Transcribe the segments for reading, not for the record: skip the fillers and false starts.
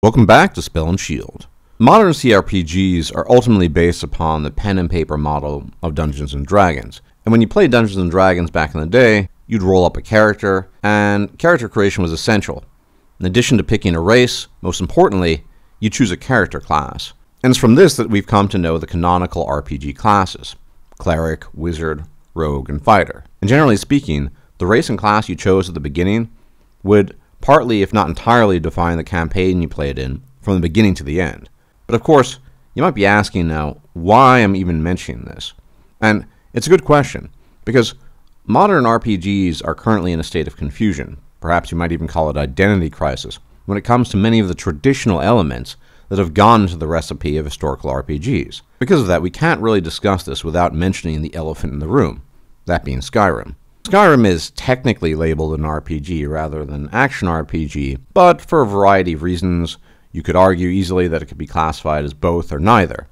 Welcome back to Spell&Shield. Modern CRPGs are ultimately based upon the pen and paper model of Dungeons & Dragons. And when you played Dungeons & Dragons back in the day, you'd roll up a character, and character creation was essential. In addition to picking a race, most importantly, you choose a character class. And it's from this that we've come to know the canonical RPG classes: Cleric, Wizard, Rogue, and Fighter. And generally speaking, the race and class you chose at the beginning would partly, if not entirely, define the campaign you played in from the beginning to the end. But of course, you might be asking now why I'm even mentioning this. And it's a good question, because modern RPGs are currently in a state of confusion. Perhaps you might even call it identity crisis when it comes to many of the traditional elements that have gone into the recipe of historical RPGs. Because of that, we can't really discuss this without mentioning the elephant in the room, that being Skyrim. Skyrim is technically labeled an RPG rather than action RPG, but for a variety of reasons, you could argue easily that it could be classified as both or neither.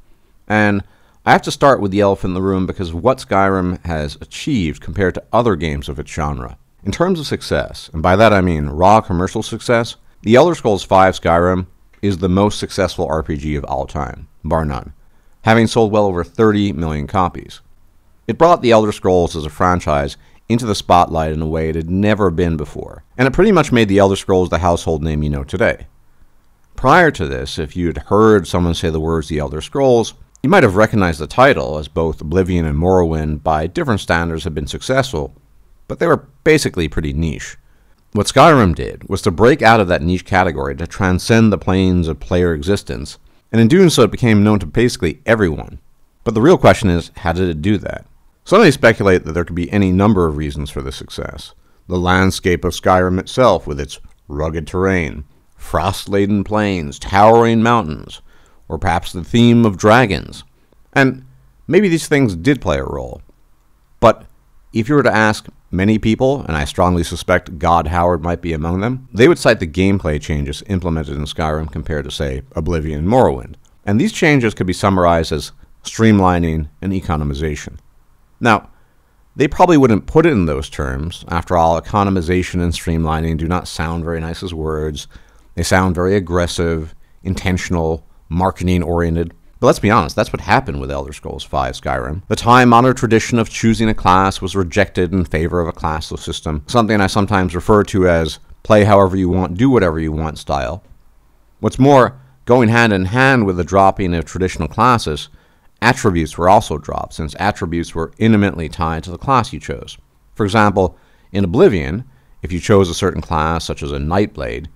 And I have to start with the elephant in the room because of what Skyrim has achieved compared to other games of its genre. In terms of success, and by that I mean raw commercial success, The Elder Scrolls V Skyrim is the most successful RPG of all time, bar none, having sold well over 30 million copies. It brought The Elder Scrolls as a franchise into the spotlight in a way it had never been before, and it pretty much made The Elder Scrolls the household name you know today. Prior to this, if you'd heard someone say the words The Elder Scrolls, you might have recognized the title, as both Oblivion and Morrowind by different standards had been successful, but they were basically pretty niche. What Skyrim did was to break out of that niche category to transcend the planes of player existence, and in doing so it became known to basically everyone. But the real question is, how did it do that? Some may speculate that there could be any number of reasons for this success. The landscape of Skyrim itself, with its rugged terrain, frost-laden plains, towering mountains, or perhaps the theme of dragons. And maybe these things did play a role. But if you were to ask many people, and I strongly suspect God Howard might be among them, they would cite the gameplay changes implemented in Skyrim compared to, say, Oblivion and Morrowind. And these changes could be summarized as streamlining and economization. Now, they probably wouldn't put it in those terms. After all, economization and streamlining do not sound very nice as words. They sound very aggressive, intentional, marketing-oriented. But let's be honest, that's what happened with Elder Scrolls V Skyrim. The time-honored tradition of choosing a class was rejected in favor of a classless system, something I sometimes refer to as play however you want, do whatever you want style. What's more, going hand in hand with the dropping of traditional classes, attributes were also dropped, since attributes were intimately tied to the class you chose. For example, in Oblivion, if you chose a certain class, such as a Nightblade,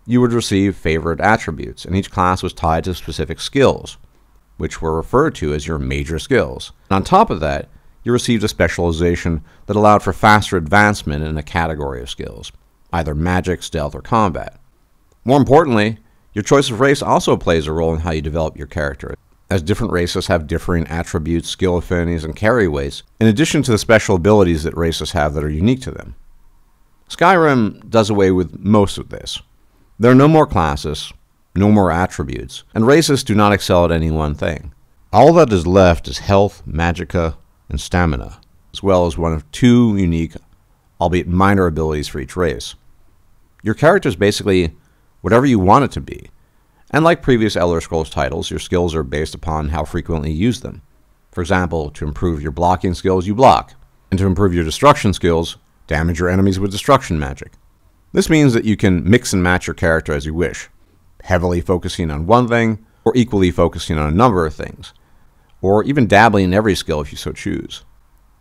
you would receive favored attributes, and each class was tied to specific skills, which were referred to as your major skills. And on top of that, you received a specialization that allowed for faster advancement in a category of skills, either magic, stealth, or combat. More importantly, your choice of race also plays a role in how you develop your character, as different races have differing attributes, skill affinities, and carry weights, in addition to the special abilities that races have that are unique to them. Skyrim does away with most of this. There are no more classes, no more attributes, and races do not excel at any one thing. All that is left is health, magicka, and stamina, as well as one of two unique, albeit minor abilities for each race. Your character is basically whatever you want it to be. And like previous Elder Scrolls titles, your skills are based upon how frequently you use them. For example, to improve your blocking skills, you block. And to improve your destruction skills, damage your enemies with destruction magic. This means that you can mix and match your character as you wish, heavily focusing on one thing, or equally focusing on a number of things, or even dabbling in every skill if you so choose.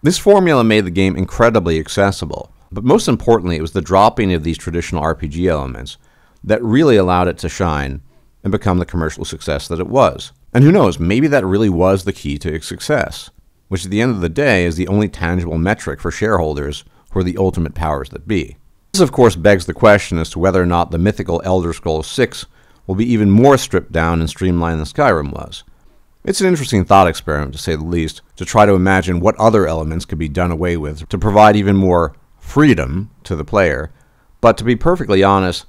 This formula made the game incredibly accessible, but most importantly, it was the dropping of these traditional RPG elements that really allowed it to shine and become the commercial success that it was. And who knows, maybe that really was the key to its success, which at the end of the day is the only tangible metric for shareholders who are the ultimate powers that be. This of course begs the question as to whether or not the mythical Elder Scrolls VI will be even more stripped down and streamlined than Skyrim was. It's an interesting thought experiment, to say the least, to try to imagine what other elements could be done away with to provide even more freedom to the player, but to be perfectly honest,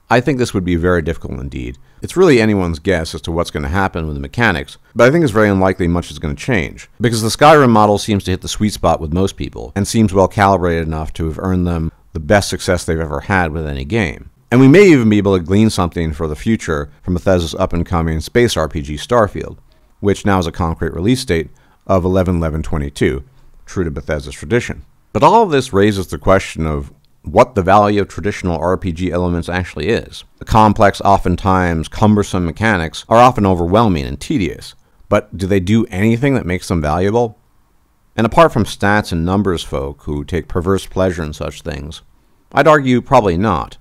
I think this would be very difficult indeed. It's really anyone's guess as to what's going to happen with the mechanics, but I think it's very unlikely much is going to change, because the Skyrim model seems to hit the sweet spot with most people, and seems well calibrated enough to have earned them the best success they've ever had with any game. And we may even be able to glean something for the future from Bethesda's up-and-coming space RPG Starfield, which now has a concrete release date of 11/11/22, true to Bethesda's tradition. But all of this raises the question of what the value of traditional RPG elements actually is. The complex, oftentimes cumbersome mechanics are often overwhelming and tedious, but do they do anything that makes them valuable? And apart from stats and numbers folk who take perverse pleasure in such things, I'd argue probably not.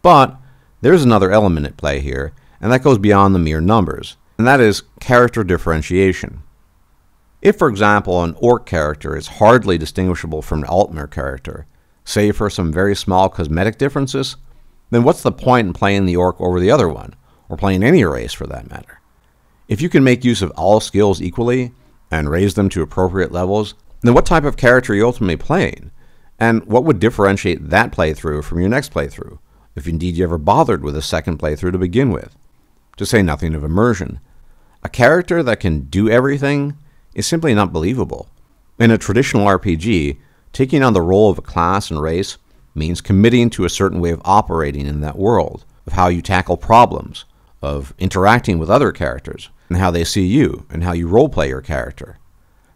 But there's another element at play here, and that goes beyond the mere numbers, and that is character differentiation. If, for example, an orc character is hardly distinguishable from an Altmer character, save for some very small cosmetic differences, then what's the point in playing the orc over the other one, or playing any race for that matter? If you can make use of all skills equally, and raise them to appropriate levels, then what type of character are you ultimately playing? And what would differentiate that playthrough from your next playthrough, if indeed you ever bothered with a second playthrough to begin with? To say nothing of immersion. A character that can do everything is simply not believable. In a traditional RPG, taking on the role of a class and race means committing to a certain way of operating in that world, of how you tackle problems, of interacting with other characters, and how they see you, and how you roleplay your character.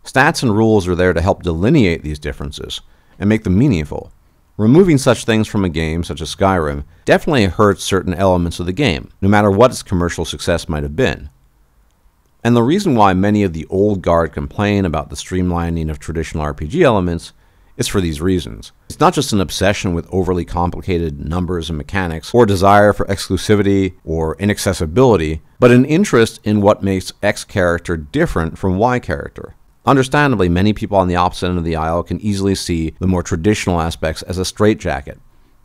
Stats and rules are there to help delineate these differences and make them meaningful. Removing such things from a game such as Skyrim definitely hurts certain elements of the game, no matter what its commercial success might have been. And the reason why many of the old guard complain about the streamlining of traditional RPG elements is for these reasons. It's not just an obsession with overly complicated numbers and mechanics, or desire for exclusivity or inaccessibility, but an interest in what makes X character different from Y character. Understandably, many people on the opposite end of the aisle can easily see the more traditional aspects as a straitjacket.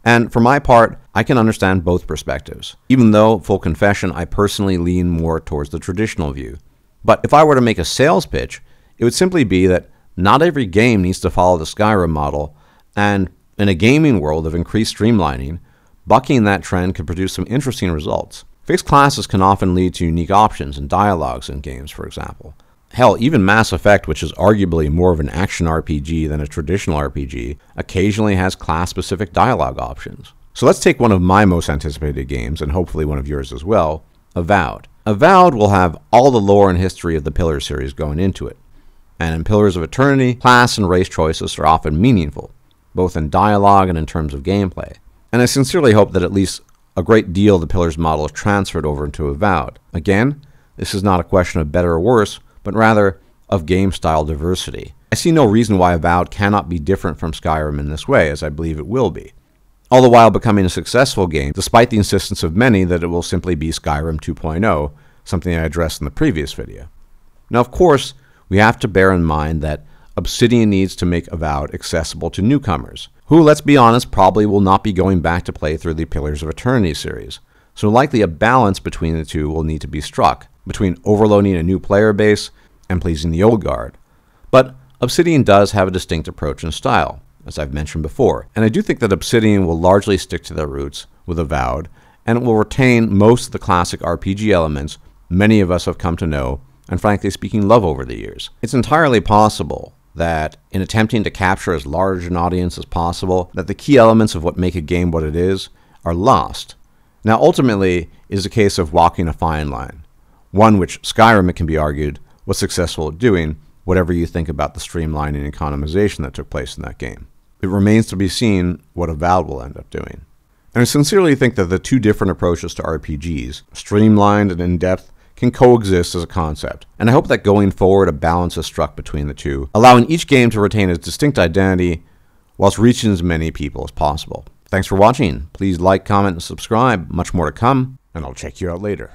And for my part, I can understand both perspectives, even though, full confession, I personally lean more towards the traditional view. But if I were to make a sales pitch, it would simply be that not every game needs to follow the Skyrim model, and in a gaming world of increased streamlining, bucking that trend could produce some interesting results. Fixed classes can often lead to unique options and dialogues in games, for example. Hell, even Mass Effect, which is arguably more of an action RPG than a traditional RPG, occasionally has class-specific dialogue options. So let's take one of my most anticipated games, and hopefully one of yours as well, Avowed. Avowed will have all the lore and history of the Pillars series going into it. And in Pillars of Eternity, class and race choices are often meaningful, both in dialogue and in terms of gameplay. And I sincerely hope that at least a great deal of the Pillars model is transferred over into Avowed. Again, this is not a question of better or worse, but rather of game style diversity. I see no reason why Avowed cannot be different from Skyrim in this way, as I believe it will be, all the while becoming a successful game, despite the insistence of many that it will simply be Skyrim 2.0, something I addressed in the previous video. Now, of course, we have to bear in mind that Obsidian needs to make Avowed accessible to newcomers, who, let's be honest, probably will not be going back to play through the Pillars of Eternity series. So likely a balance between the two will need to be struck, between overloading a new player base and pleasing the old guard. But Obsidian does have a distinct approach and style, as I've mentioned before, and I do think that Obsidian will largely stick to their roots with Avowed, and it will retain most of the classic RPG elements many of us have come to know and frankly speaking love over the years. It's entirely possible that in attempting to capture as large an audience as possible, that the key elements of what make a game what it is are lost. Now ultimately, it is a case of walking a fine line, one which Skyrim, it can be argued, was successful at doing, whatever you think about the streamlining and economization that took place in that game. It remains to be seen what Avowed will end up doing. And I sincerely think that the two different approaches to RPGs, streamlined and in-depth, can coexist as a concept, and I hope that going forward a balance is struck between the two, allowing each game to retain its distinct identity whilst reaching as many people as possible. Thanks for watching. Please like, comment, and subscribe. Much more to come, and I'll check you out later.